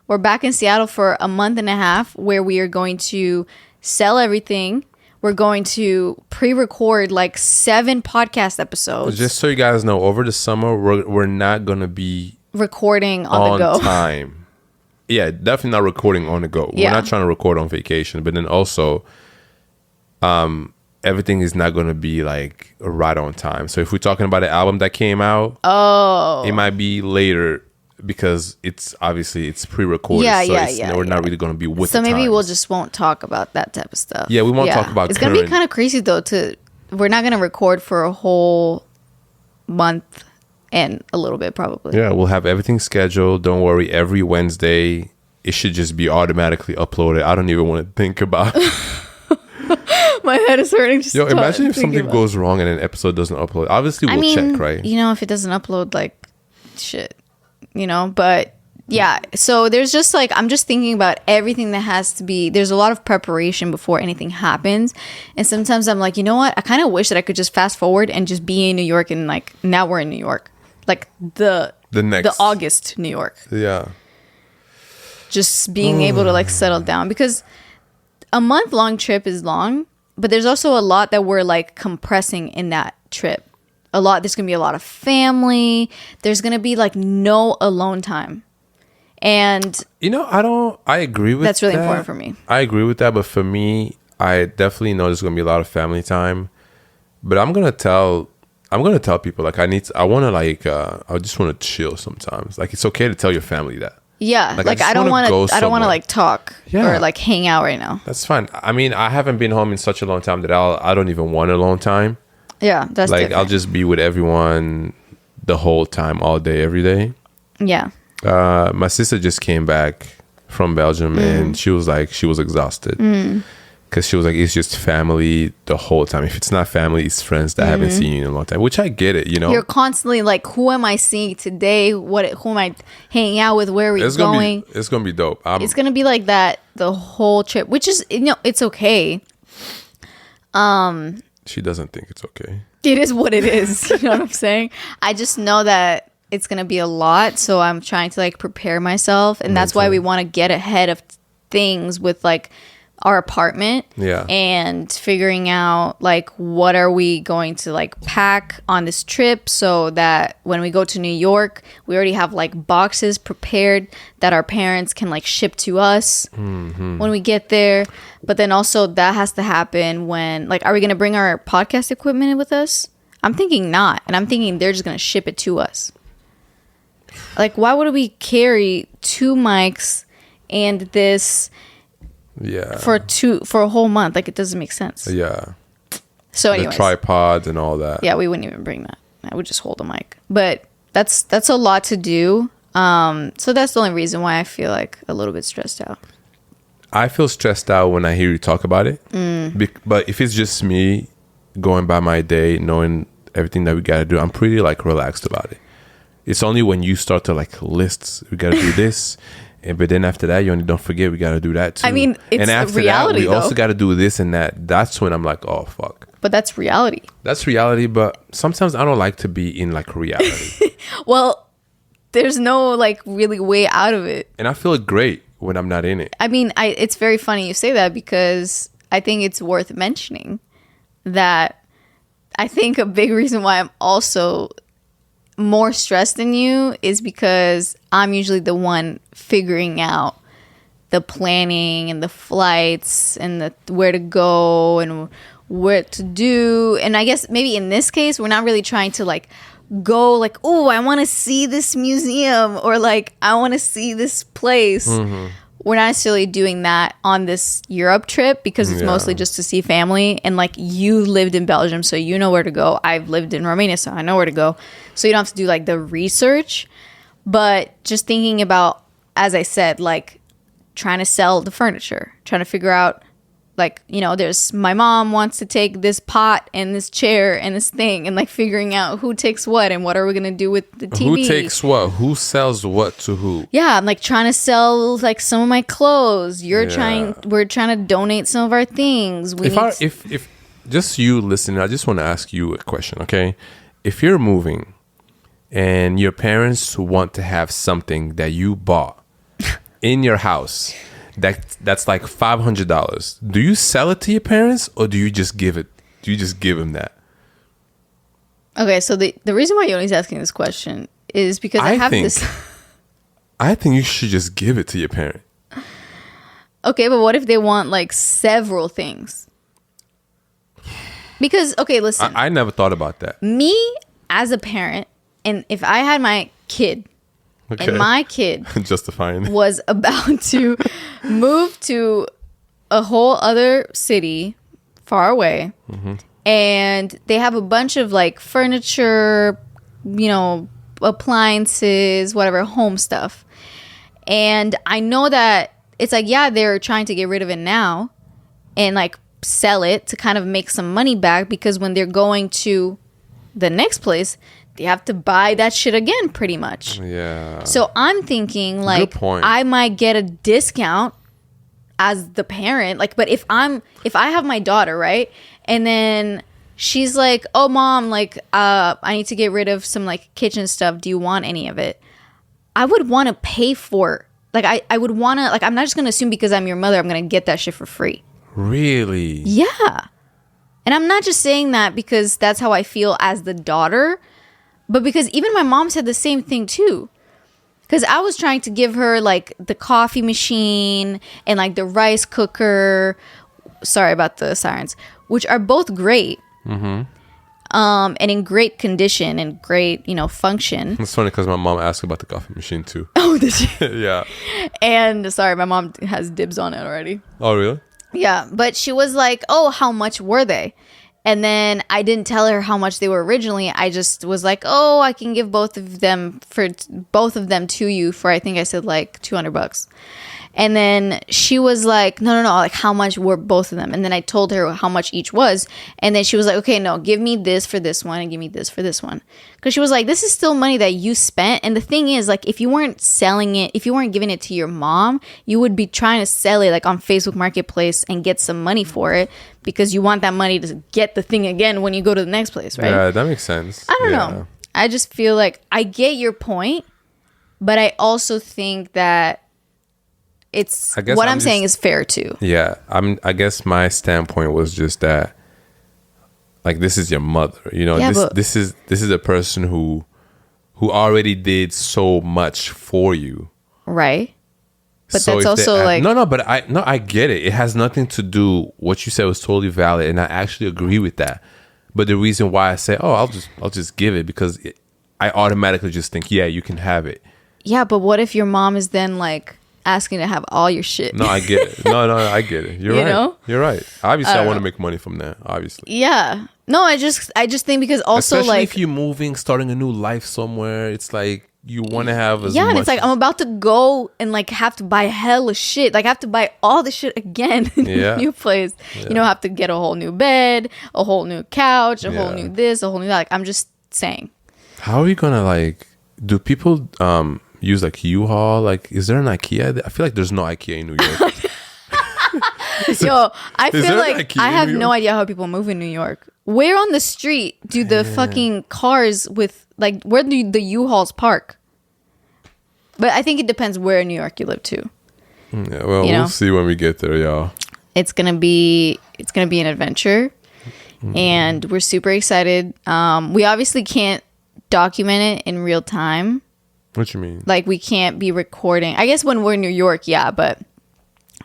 we're back in Seattle for a month and a half where we are going to sell everything. We're going to pre-record 7 podcast episodes. Just so you guys know, over the summer, we're not going to be recording on the go. Time. Yeah, definitely not recording on the go. Yeah. We're not trying to record on vacation, but then also everything is not going to be right on time. So if we're talking about an album that came out, it might be later. Because it's pre-recorded, we're not really going to be with. So maybe times. we'll just won't talk about that type of stuff. Yeah, we won't talk about. It's going to be kind of crazy though. We're not going to record for a whole month and a little bit probably. Yeah, we'll have everything scheduled. Don't worry. Every Wednesday, it should just be automatically uploaded. I don't even want to think about. My head is hurting. Imagine if something goes wrong and an episode doesn't upload. Obviously, we'll check, right? If it doesn't upload, shit, you know, but yeah. So there's just like, I'm just thinking about everything that has to be, there's a lot of preparation before anything happens. And sometimes I'm like, you know what? I kind of wish that I could just fast forward and just be in New York, and like now we're in New York, like the August New York. Yeah. Just being able to like settle down, because a month-long trip is long, but there's also a lot that we're like compressing in that trip. There's gonna be a lot of family. There's gonna be like no alone time. And you know, I agree with that. That's really important for me. I agree with that, but for me, I definitely know there's gonna be a lot of family time. But I'm gonna tell people like I just want to chill sometimes. Like it's okay to tell your family that. Yeah, like I don't want to like talk or like hang out right now. That's fine. I mean, I haven't been home in such a long time that I don't even want a long time. Yeah, that's like different. I'll just be with everyone the whole time, all day, every day. Yeah. My sister just came back from Belgium and she was exhausted because she was like, it's just family the whole time. If it's not family, it's friends that I haven't seen you in a long time, which I get it, you know. You're constantly like, who am I seeing today? Who am I hanging out with? Where are we going? It's gonna be dope. It's gonna be like that the whole trip, which is, you know, it's okay. She doesn't think it's okay. It is what it is. You know what I'm saying? I just know that it's gonna be a lot, so I'm trying to like prepare myself, and that's why we want to get ahead of things with like our apartment, and figuring out like what are we going to like pack on this trip, so that when we go to New York, we already have like boxes prepared that our parents can like ship to us when we get there. But then also that has to happen when, like, are we gonna bring our podcast equipment with us? I'm thinking not, and I'm thinking they're just gonna ship it to us. Like, why would we carry 2 mics and this for a whole month? Like, it doesn't make sense. Yeah. So anyways, the tripods and all that. Yeah, we wouldn't even bring that. I would just hold a mic. But that's a lot to do. So that's the only reason why I feel like a little bit stressed out. I feel stressed out when I hear you talk about it. But if it's just me going by my day, knowing everything that we got to do, I'm pretty like relaxed about it. It's only when you start to like list, we got to do this. But then after that, you only don't forget we got to do that too. I mean, it's and after reality, that, we also got to do this and that. That's when I'm like, oh, fuck. But that's reality. That's reality, but sometimes I don't like to be in like reality. Well, there's no like really way out of it. And I feel great when I'm not in it. I mean, it's very funny you say that, because I think it's worth mentioning that I think a big reason why I'm also more stressed than you is because I'm usually the one figuring out the planning and the flights and the where to go and what to do. And I guess maybe in this case, we're not really trying to like go like, oh, I want to see this museum, or like I want to see this place. We're not necessarily doing that on this Europe trip, because it's mostly just to see family. And like, you lived in Belgium, so you know where to go. I've lived in Romania, so I know where to go. So you don't have to do like the research. But just thinking about, as I said, like trying to sell the furniture, trying to figure out, like, you know, there's my mom wants to take this pot and this chair and this thing, and like figuring out who takes what and what are we going to do with the TV. Who takes what? Who sells what to who? Yeah, I'm like trying to sell like some of my clothes. We're trying to donate some of our things. If just you listening, I just want to ask you a question, okay? If you're moving and your parents want to have something that you bought in your house, that's like $500. Do you sell it to your parents, or do you just give it? Do you just give them that? Okay, so the reason why Yoni's asking this question is because I think you should just give it to your parent. Okay, but what if they want like several things? Because, okay, listen. I never thought about that. Me as a parent, and if I had my kid, and my kid justifying was about to move to a whole other city far away, and they have a bunch of like furniture, you know, appliances, whatever, home stuff. And I know that it's like, yeah, they're trying to get rid of it now and like sell it to kind of make some money back, because when they're going to the next place, they have to buy that shit again, pretty much. Yeah. So I'm thinking like I might get a discount as the parent. Like, but if I have my daughter, right, and then she's like, oh mom, like I need to get rid of some like kitchen stuff. Do you want any of it? I would want to pay for, like, I would want to, like, I'm not just going to assume because I'm your mother, I'm going to get that shit for free. Really? Yeah. And I'm not just saying that because that's how I feel as the daughter, but because even my mom said the same thing too. Because I was trying to give her, like, the coffee machine and, like, the rice cooker. Sorry about the sirens. Which are both great. Mm-hmm. And in great condition and great, function. It's funny because my mom asked about the coffee machine too. Oh, did she? Yeah. And sorry, my mom has dibs on it already. Oh, really? Yeah, but she was like, oh, how much were they? And then I didn't tell her how much they were originally. I just was like, oh, I can give both of them to you for, I think I said like $200. And then she was like, no, like how much were both of them? And then I told her how much each was. And then she was like, okay, no, give me this for this one and give me this for this one. Because she was like, this is still money that you spent. And the thing is, like, if you weren't selling it, if you weren't giving it to your mom, you would be trying to sell it like on Facebook Marketplace and get some money for it because you want that money to get the thing again when you go to the next place, right? Yeah, that makes sense. I don't know. I just feel like I get your point, but I also think that I'm saying is fair too. Yeah, I guess my standpoint was just that, like, this is your mother. This is a person who who already did so much for you. Right. But so that's also like... I get it. It has nothing to do... What you said was totally valid, and I actually agree with that. But the reason why I say, I'll just give it, because I automatically just think, yeah, you can have it. Yeah, but what if your mom is then like asking to have all your shit? No, I get it. No, I get it. You're right. Know? You're right. Obviously, I want to make money from that, obviously. Yeah. No, I just think because also especially like... if you're moving, starting a new life somewhere, it's like you want to have as yeah, much... and it's like I'm about to go and like have to buy hella shit. Like I have to buy all the shit again in a new place. Yeah. You know, I have to get a whole new bed, a whole new couch, a whole new this, a whole new that. Like I'm just saying. How are you gonna like... Do people use like U-Haul? Like, is there an IKEA? I feel like there's no IKEA in New York. Yo, I feel like I have no idea how people move in New York. Where on the street do the fucking cars with like where do the U-Hauls park? But I think it depends where in New York you live too. Yeah, well, we'll see when we get there, y'all. It's gonna be an adventure, and we're super excited. We obviously can't document it in real time. What you mean? Like we can't be recording. I guess when we're in New York, yeah, but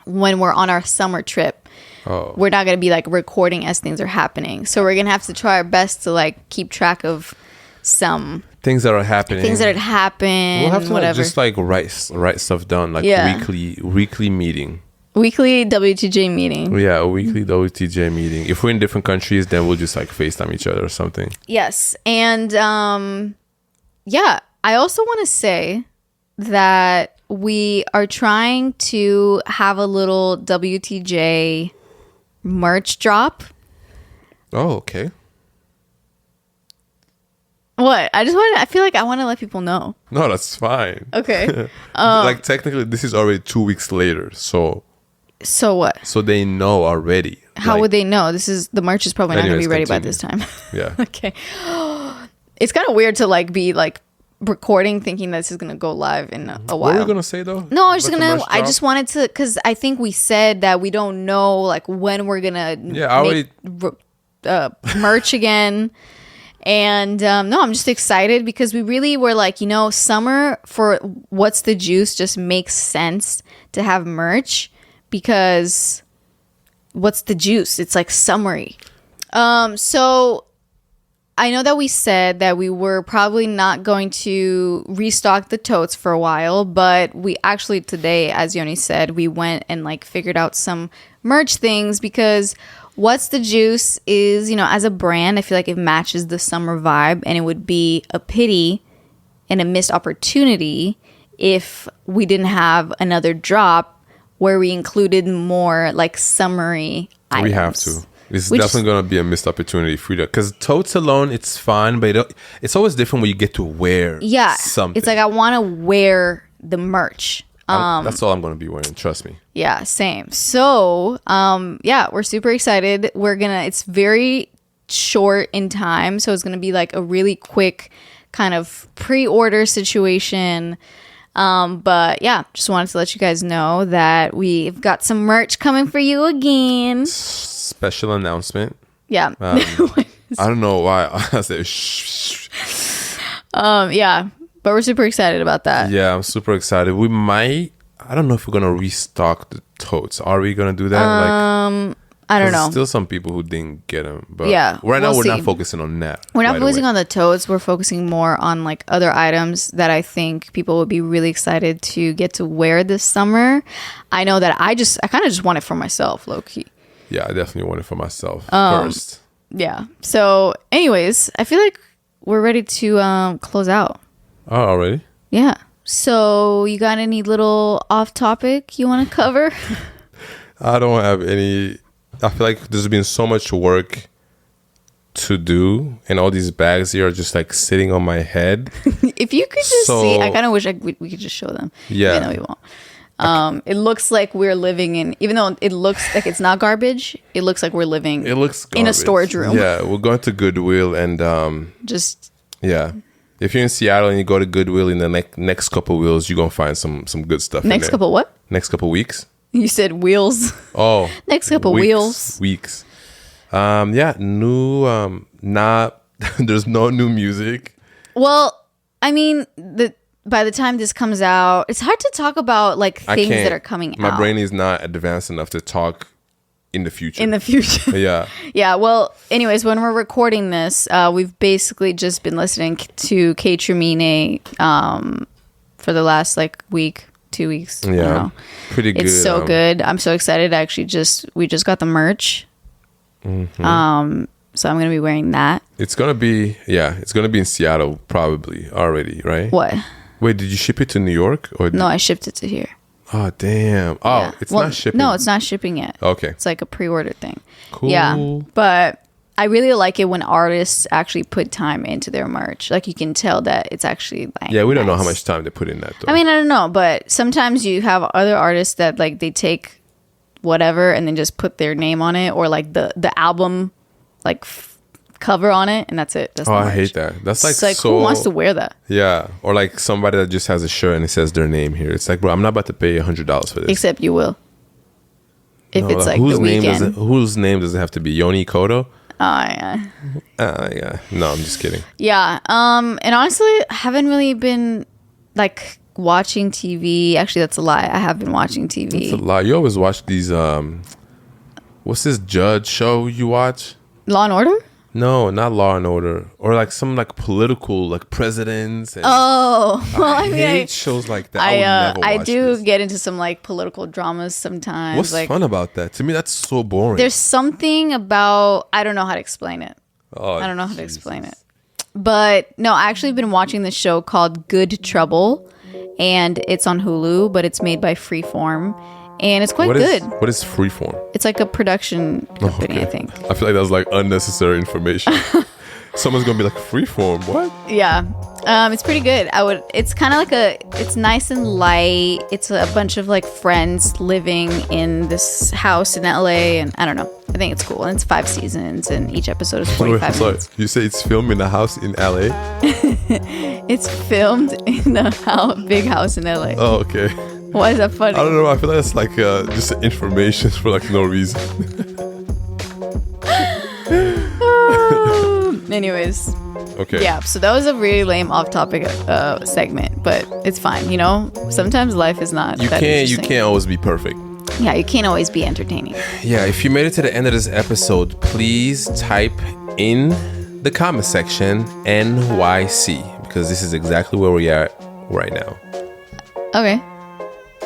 when we're on our summer trip, we're not going to be like recording as things are happening. So we're going to have to try our best to like keep track of some things that are happening. Things that happen. We'll have to whatever. just like write stuff down, like weekly meeting. Weekly WTJ meeting. Yeah, a weekly WTJ meeting. If we're in different countries, then we'll just like FaceTime each other or something. Yes. And yeah, I also want to say that we are trying to have a little WTJ merch drop. Oh, okay. What? I feel like I want to let people know. No, that's fine. Okay. Like technically this is already 2 weeks later, so what? So they know already. How would they know? The merch is probably not going to be ready by this time. Yeah. Okay. It's kind of weird to like be like recording thinking that this is going to go live in a while. What were you going to say though? No, I just wanted to, because I think we said that we don't know like when we're going to merch again. And no, I'm just excited because we really were like, summer for What's the Juice just makes sense to have merch because what's the juice? It's like summery. So I know that we said that we were probably not going to restock the totes for a while, but we actually today, as Yoni said, we went and like figured out some merch things because What's the Juice is, as a brand, I feel like it matches the summer vibe, and it would be a pity and a missed opportunity if we didn't have another drop where we included more like summery items. We have to. It's definitely going to be a missed opportunity for you. Because totes alone, it's fine, but it's always different when you get to wear something. It's like I want to wear the merch. That's all I'm going to be wearing. Trust me. Yeah, same. So, we're super excited. It's very short in time. So it's going to be like a really quick kind of pre-order situation. But yeah, just wanted to let you guys know that we've got some merch coming for you again. Special announcement. Yeah. I don't know why I said shh. Yeah, but we're super excited about that. Yeah, I'm super excited. We might. I don't know if we're gonna restock the totes. Are we gonna do that? I don't know. Still some people who didn't get them. But yeah, right now we're not focusing on that. We're not focusing on the totes. We're focusing more on like other items that I think people would be really excited to get to wear this summer. I know that I kind of just want it for myself, low key. Yeah, I definitely want it for myself first. Yeah. So, anyways, I feel like we're ready to close out. Oh, already? Yeah. So, you got any little off topic you want to cover? I don't have any. I feel like there's been so much work to do, and all these bags here are just like sitting on my head. If you could just see, I kind of wish we could just show them. Yeah. No, we won't. It looks like we're living in, even though it looks like it's not garbage, it looks like we're living in a storage room. Yeah, we're going to Goodwill and just yeah. If you're in Seattle and you go to Goodwill in the next couple wheels, you're gonna find some good stuff. Next couple what? Next couple weeks. You said wheels. Oh, next couple wheels. Weeks. Yeah, new. Not. There's no new music. Well, I mean by the time this comes out, it's hard to talk about like things that are coming out. My brain is not advanced enough to talk in the future. Yeah. Yeah. Well, anyways, when we're recording this, we've basically just been listening to K Tremine for the last like week, 2 weeks. Yeah. I don't know. Pretty good. It's so good. I'm so excited. We just got the merch. Mm-hmm. So I'm gonna be wearing that. It's gonna be in Seattle probably already, right? What? Wait, did you ship it to New York or no? I shipped it to here. Oh damn! Oh, yeah. It's not shipping. No, it's not shipping yet. Okay, it's like a pre-order thing. Cool. Yeah, but I really like it when artists actually put time into their merch. Like you can tell that it's actually like we don't know how much time they put in that though. I mean, I don't know, but sometimes you have other artists that like they take whatever and then just put their name on it or like the album like cover on it and that's it. That's I hate that. That's like, so, who wants to wear that? Yeah, or like somebody that just has a shirt and it says their name here. It's like, bro, I'm not about to pay $100 for this. Except you will. If it's like whose the weekend. Whose name does it have to be? Yoni Kodo? Oh yeah. Yeah. No, I'm just kidding. Yeah. And honestly, I haven't really been like watching TV. Actually, that's a lie. I have been watching TV. That's a lie. You always watch these. What's this judge show you watch? Law and Order? No, not Law and Order, or like some like political like presidents. And well, I hate shows like that. I do get into some like political dramas sometimes. What's like, fun about that? To me, that's so boring. There's something about I don't know how to explain it. I don't know how to explain it. But no, I actually been watching this show called Good Trouble, and it's on Hulu, but it's made by Freeform. And it's quite good. What is Freeform? It's like a production company, I think. I feel like that's like unnecessary information. Someone's gonna be like, Freeform, what? Yeah. It's pretty good. It's kind of like it's nice and light. It's a bunch of like friends living in this house in LA, and I don't know. I think it's cool. And it's 5 seasons, and each episode is 45 minutes. You say it's filmed in a house in LA? It's filmed in a big house in LA. Oh, okay. Why is that funny? I don't know. I feel like it's like just information for like no reason. Anyways. Okay. Yeah, so that was a really lame off-topic segment, but it's fine. You know, sometimes life is not. You can't always be perfect. Yeah, you can't always be entertaining. Yeah, if you made it to the end of this episode, please type in the comment section NYC because this is exactly where we are right now. Okay.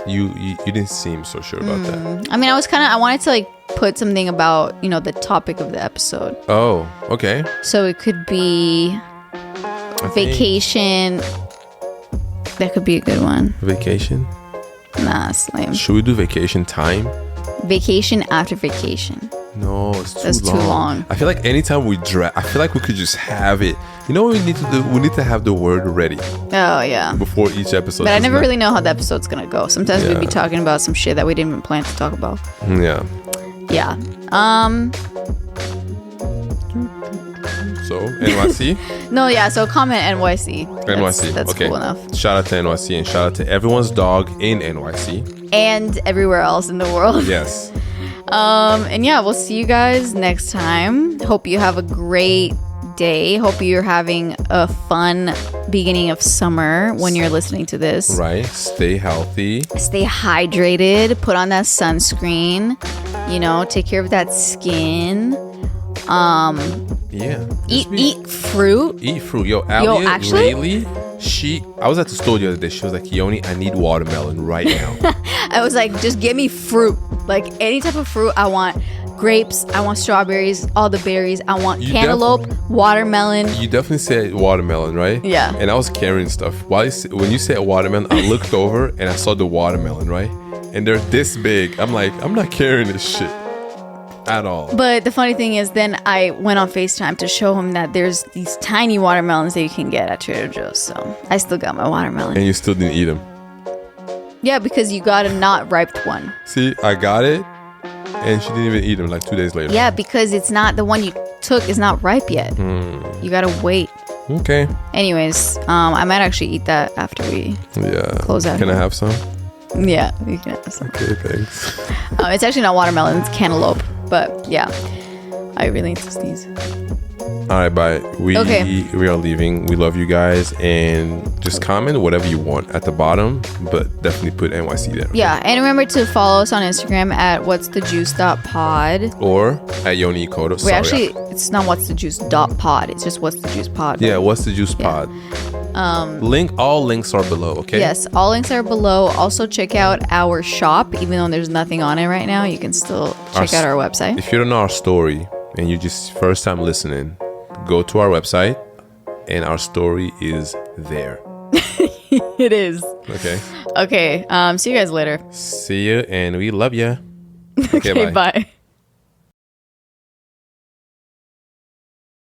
You didn't seem so sure about that. I mean, I wanted to like put something about, you know, the topic of the episode. Oh, okay. So it could be vacation. That could be a good one. Vacation? Nah, it's lame. Should we do vacation time? Vacation after vacation. No, it's That's too too long. I feel like anytime we drag, I feel like we could just have it. You know what we need to do? We need to have the word ready Oh yeah. before each episode. But I never really know how the episode's gonna go. Sometimes we'd be talking about some shit that we didn't even plan to talk about. Yeah. Yeah. So NYC. No, yeah. So comment NYC. NYC. That's okay. cool enough. Shout out to NYC and shout out to everyone's dog in NYC and everywhere else in the world. Yes. And yeah, we'll see you guys next time. Hope you have a great day. Hope you're having a fun beginning of summer when you're listening to this. Right. Stay healthy. Stay hydrated. Put on that sunscreen. You know, take care of that skin. Yeah. Eat fruit. Eat fruit. Yo, Alia, actually, lately, I was at the store the other day. She was like, Yoni, I need watermelon right now. I was like, just give me fruit. Like any type of fruit. I want grapes. I want strawberries. All the berries. I want cantaloupe, watermelon. You definitely said watermelon, right? Yeah. And I was carrying stuff. When you said watermelon, I looked over and I saw the watermelon, right? And they're this big. I'm like, I'm not carrying this shit at all. But the funny thing is, then I went on FaceTime to show him that there's these tiny watermelons that you can get at Trader Joe's. So I still got my watermelon. And you still didn't eat them. Yeah, because you got a not ripe one. See, I got it, and she didn't even eat them like 2 days later. Yeah, because it's not the one you took is not ripe yet. You gotta wait. Okay. Anyways, I might actually eat that after we close out. Can I have some? Yeah, you can have some. Okay, thanks. It's actually not watermelon; it's cantaloupe. But yeah, I really need to sneeze. All right, bye. We are leaving. We love you guys, and just comment whatever you want at the bottom, but definitely put NYC there. Yeah, and remember to follow us on Instagram at whatsthejuice.pod or at Yoni Kodo. Wait, actually, it's not whatsthejuice.pod. It's just what's the juice pod. Yeah, what's the juice pod. All links are below, okay? Yes, all links are below. Also, check out our shop. Even though there's nothing on it right now, you can still check out our website. If you don't know our story and you're just first time listening, go to our website and our story is there. It is. Okay. Okay. See you guys later. See you, and we love you. Okay, bye.